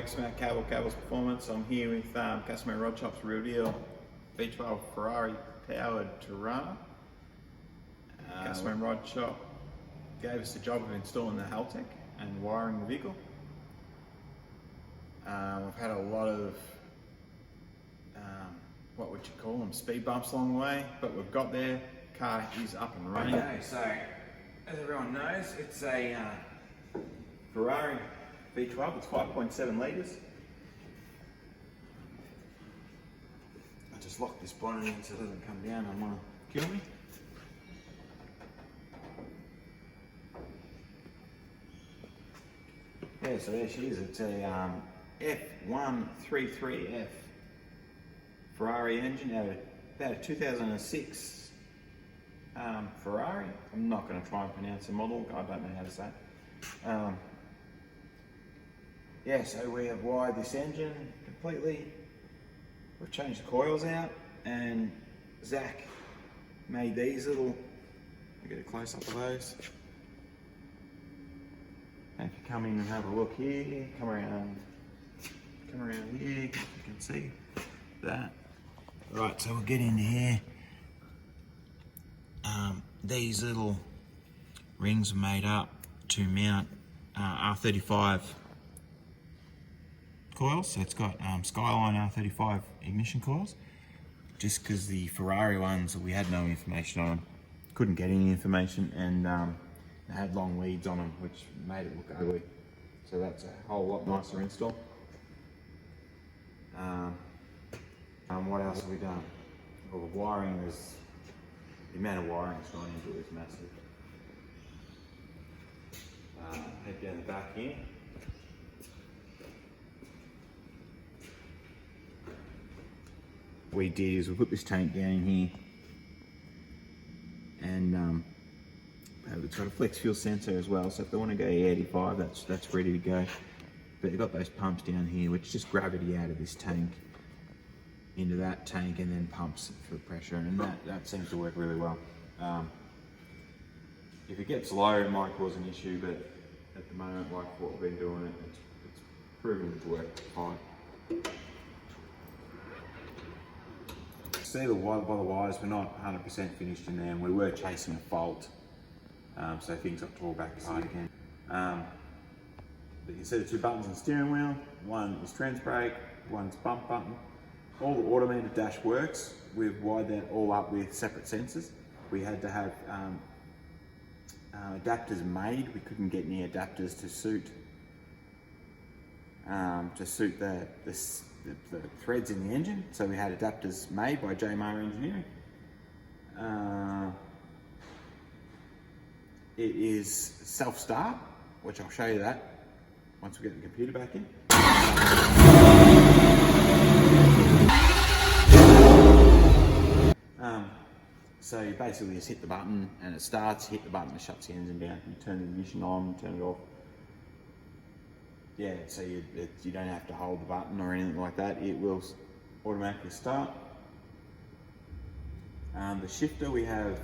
folks, Matt Cable's Performance. I'm here with Customer Rod Shop's Real Deal V12 Ferrari powered Torana. Customer Rod Shop gave us the job of installing the Haltech and wiring the vehicle. We've had a lot of, what would you call them, speed bumps along the way, but we've got there. Car is up and running. Okay, so as everyone knows, it's a Ferrari V12, it's 5.7 litres. I just locked this bonnet in so it doesn't come down and want to kill me. Yeah, so there she is. It's a F133F Ferrari engine out of about a 2006 Ferrari. I'm not going to try and pronounce the model, I don't know how to say it. Yeah, so we have wired this engine completely. We've changed the coils out, and Zach made these little, I'll get a close up of those. And if you come in and have a look here, come around here, you can see that. Right, so we'll get into here. These little rings are made up to mount R35 coils, so it's got Skyline R35 ignition coils. Just because the Ferrari ones, we had no information on them, couldn't get any information, and they had long leads on them, which made it look ugly. So that's a whole lot nicer install. What else have we done? Well, the wiring is, the amount of wiring that's gone into it is massive. Head down the back here. What we did is we put this tank down in here, and it's got a flex fuel sensor as well, so if they want to go E85, that's ready to go. But they've got those pumps down here, which just gravity out of this tank into that tank and then pumps for pressure, and that seems to work really well. If it gets low, it might cause an issue, but at the moment, like what we've been doing, it's proven to work fine. See the wire by the wires, we're not 100% finished in there, and we were chasing a fault, so things got tore back apart again. But you can see the two buttons on the steering wheel. One is trans brake, one's bump button. All the automated dash works. We've wired that all up with separate sensors. We had to have adapters made. We couldn't get any adapters to suit the threads in the engine, so we had adapters made by JMR Engineering. It is self-start, which I'll show you that once we get the computer back in. So you basically just hit the button and it starts, hit the button, it shuts the engine down. You turn the ignition on, turn it off. Yeah, so you don't have to hold the button or anything like that. It will automatically start. The shifter, we have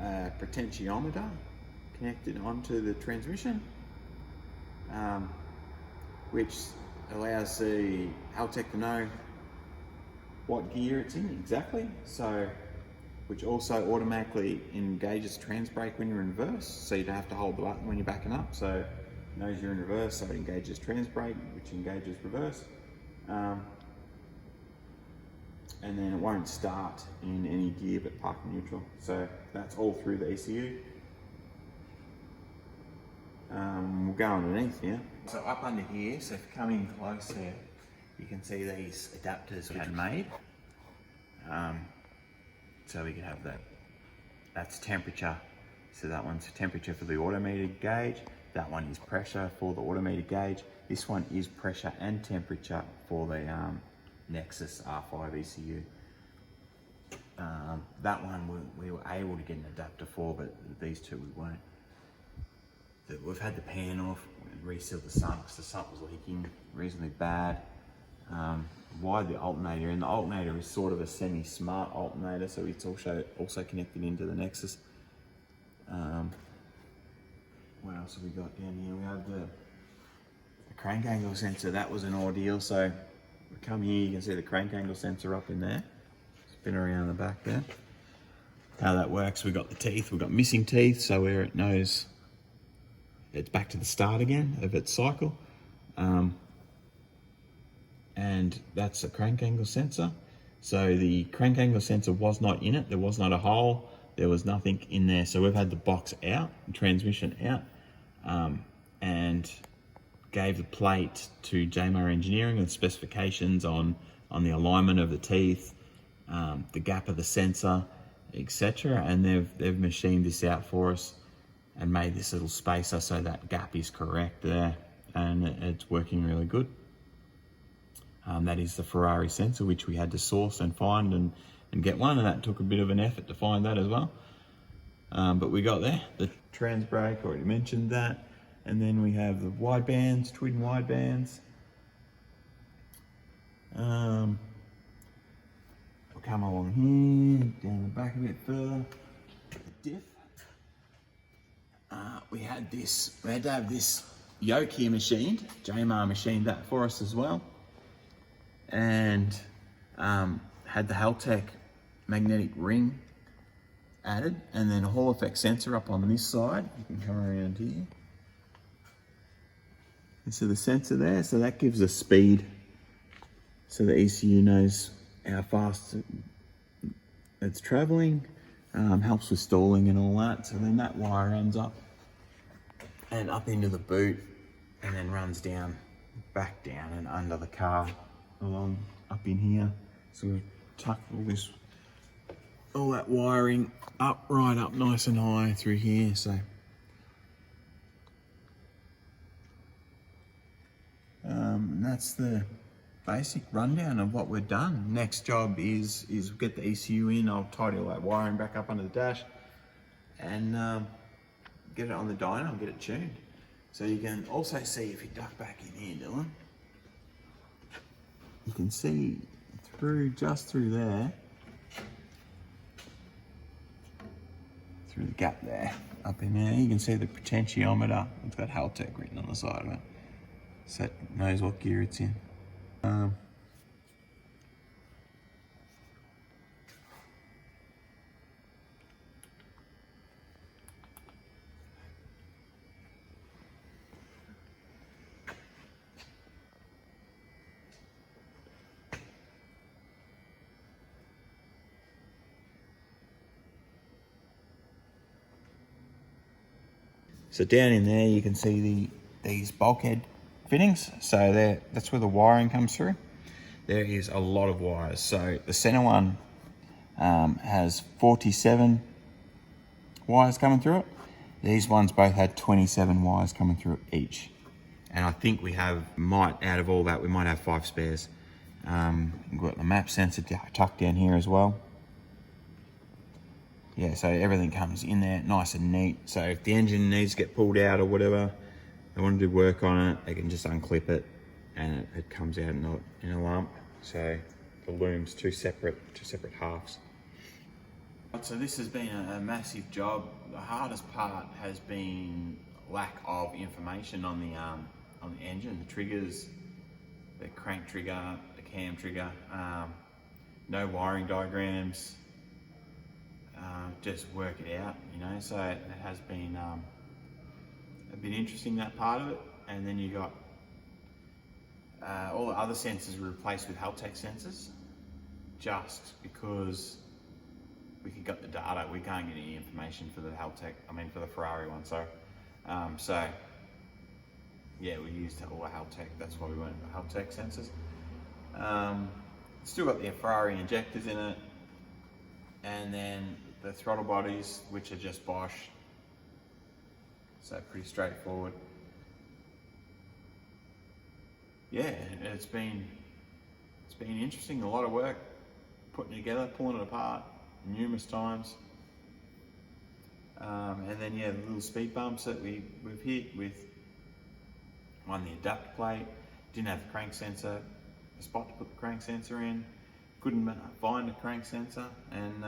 a potentiometer connected onto the transmission, which allows the Haltech to know what gear it's in exactly. So, which also automatically engages trans brake when you're in reverse, so you don't have to hold the button when you're backing up. So it knows you're in reverse, so it engages trans brake, which engages reverse. And then it won't start in any gear but park neutral. So that's all through the ECU. We'll go underneath here. So up under here, so if you come in close there, you can see these adapters we had made. So we can have that. That's temperature. So that one's temperature for the automated gauge. That one is pressure for the automated gauge. This one is pressure and temperature for the Nexus R5 ECU. That one we were able to get an adapter for, but these two we weren't. We've had the pan off, resealed the sump because the sump was leaking reasonably bad. Wired the alternator, and the alternator is sort of a semi-smart alternator, so it's also connected into the Nexus. What else have we got down here? We have the crank angle sensor, that was an ordeal. So we come here, you can see the crank angle sensor up in there. Spin around the back there. How that works, we've got the teeth, we've got missing teeth, so where it knows it's back to the start again of its cycle. And that's a crank angle sensor. So the crank angle sensor was not in it, there was not a hole, there was nothing in there. So we've had the box out, the transmission out, and gave the plate to JMR Engineering with specifications on the alignment of the teeth, the gap of the sensor, etc. And they've machined this out for us and made this little spacer so that gap is correct there, and it's working really good. That is the Ferrari sensor, which we had to source and find and get one, and that took a bit of an effort to find that as well. But we got there. The trans brake, already mentioned that. And then we have the wide bands, twin wide bands. We'll come along here, down the back a bit further. The diff. We had to have this yoke here machined. JMR machined that for us as well. And had the Haltech magnetic ring added, and then a Hall effect sensor up on this side. You can come around here. And so the sensor there, so that gives us speed. So the ECU knows how fast it's traveling, helps with stalling and all that. So then that wire runs up and up into the boot, and then runs down, back down and under the car, along up in here. So we've tucked all that wiring up, right up nice and high through here. So that's the basic rundown of what we've done. Next job is get the ECU in. I'll tidy all that wiring back up under the dash and get it on the dyno and get it tuned. So you can also see, if you duck back in here, Dylan, you can see just through there, through the gap there, up in there, you can see the potentiometer. It's got Haltech written on the side of it, so it knows what gear it's in. So down in there you can see these bulkhead fittings. So that's where the wiring comes through. There is a lot of wires. So the center one has 47 wires coming through it. These ones both had 27 wires coming through it each. And I think out of all that, we might have 5 spares. We've got the map sensor tucked down here as well. Yeah, so everything comes in there nice and neat. So if the engine needs to get pulled out or whatever, they want to do work on it, they can just unclip it and it comes out in a lump. So the loom's two separate halves. So this has been a massive job. The hardest part has been lack of information on the engine, the triggers, the crank trigger, the cam trigger, no wiring diagrams. Just work it out, you know. So it has been a bit interesting, that part of it. And then you got all the other sensors were replaced with Haltech sensors, just because we could get the data. We can't get any information for the for the Ferrari one. So yeah, we used all the Haltech. That's why we went with Haltech sensors. Still got the Ferrari injectors in it, and then the throttle bodies, which are just Bosch. So pretty straightforward. Yeah, it's been interesting. A lot of work putting it together, pulling it apart numerous times. And then yeah, the little speed bumps that we've hit with the adapter plate, didn't have the crank sensor, a spot to put the crank sensor in, couldn't find a crank sensor, and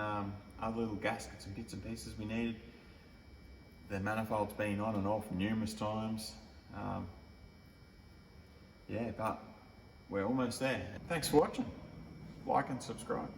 other little gaskets and bits and pieces we needed. The manifold's been on and off numerous times. yeah, but we're almost there. Thanks for watching. Like and subscribe.